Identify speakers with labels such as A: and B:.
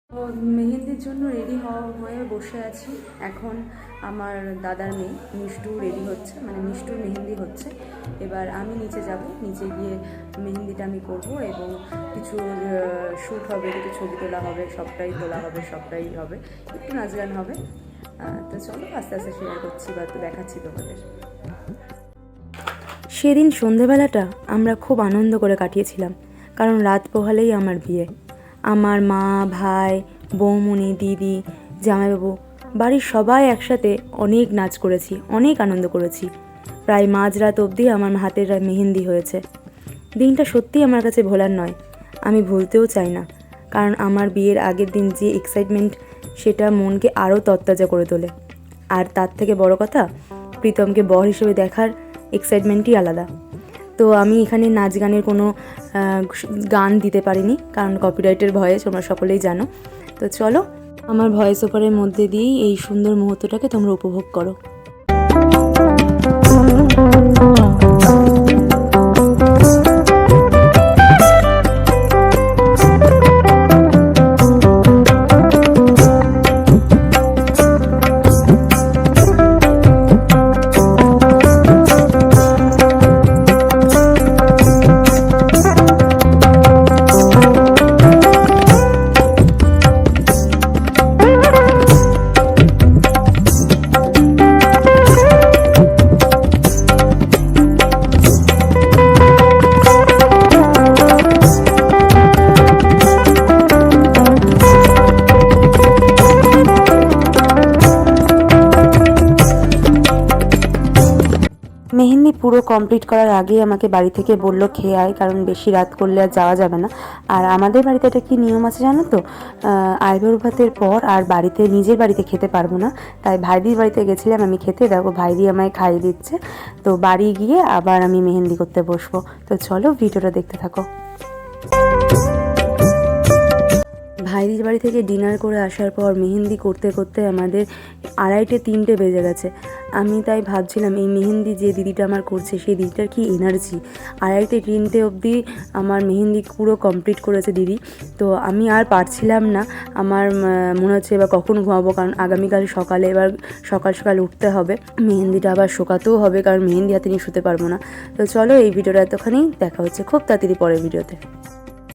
A: তো মেহেন্দির জন্য রেডি হয়ে বসে আছি। এখন আমার দাদার মেয়ে মিষ্টু রেডি হচ্ছে, মানে মিষ্টুর মেহেন্দি হচ্ছে। এবার আমি নিচে যাব, নিচে গিয়ে মেহেন্দিটা আমি করব এবং কিছু শ্যুট হবে, কিছু ছবি তোলা হবে, সবটাই হবে, একটু নাচ গান হবে। তো চলো আস্তে আস্তে শেয়ার করছি বা তো দেখাচ্ছি তোমাদের।
B: সেদিন সন্ধেবেলাটা আমরা খুব আনন্দ করে কাটিয়েছিলাম, কারণ রাত পোহালেই আমার বিয়ে। আমার মা, ভাই, বৌমনি, দিদি, জামাইবাবু, বাড়ির সবাই একসাথে অনেক নাচ করেছি, অনেক আনন্দ করেছি। প্রায় মাঝরাত অবধি আমার হাতের মেহেন্দি হয়েছে। দিনটা সত্যিই আমার কাছে ভোলার নয়, আমি ভুলতেও চাই না, কারণ আমার বিয়ের আগের দিন যে এক্সাইটমেন্ট, সেটা মনকে আরও তরতাজা করে তোলে। আর তার থেকে বড় কথা, প্রীতমকে বর হিসেবে দেখার এক্সাইটমেন্টই আলাদা। তো আমি এখানে নাচ গানের কোনো গান দিতে পারিনি, কারণ কপিরাইটের ভয়ে, তোমরা সকলেই জানো। তো চলো আমার ভয়েস ওভারের মধ্যে দিয়েই এই সুন্দর মুহূর্তটাকে তোমরা উপভোগ করো। মেহেন্দি পুরো কমপ্লিট করার আগে আমাকে বাড়ি থেকে বললো খেয়ে আয়, কারণ বেশি রাত করলে আর যাওয়া যাবে না। আর আমাদের বাড়িতে একটা কী নিয়ম আছে জানো তো, আইবুড়ো ভাতের পর আর বাড়িতে, নিজের বাড়িতে খেতে পারবো না। তাই ভাইদির বাড়িতে গেছিলাম আমি খেতে, দেখো ভাইদি আমায় খাইয়ে দিচ্ছে। তো বাড়ি গিয়ে আবার আমি মেহেন্দি করতে বসবো। তো চলো ভিডিওটা দেখতে থাকো। ভাইদির বাড়ি থেকে ডিনার করে আসার পর মেহেন্দি করতে করতে আমাদের 2:30-3টে বেজে গেছে। আমি তাই ভাবছিলাম, এই মেহেন্দি যে দিদিটা আমার করছে, সেই দিদিটার কি এনার্জি। 2:30-3টে অবধি আমার মেহেন্দি পুরো কমপ্লিট করেছে দিদি। তো আমি আর পারছিলাম না, আমার মনে হচ্ছে এবার কখন ঘুমাবো, কারণ আগামীকাল সকালে এবার সকাল সকাল উঠতে হবে, মেহেন্দিটা আবার শোকাতেও হবে, কারণ মেহেন্দি হাতে নিয়ে শুতে পারবো না। তো চলো এই ভিডিওটা এতখানি, দেখা হচ্ছে খুব তাড়াতাড়ি পরের ভিডিওতে।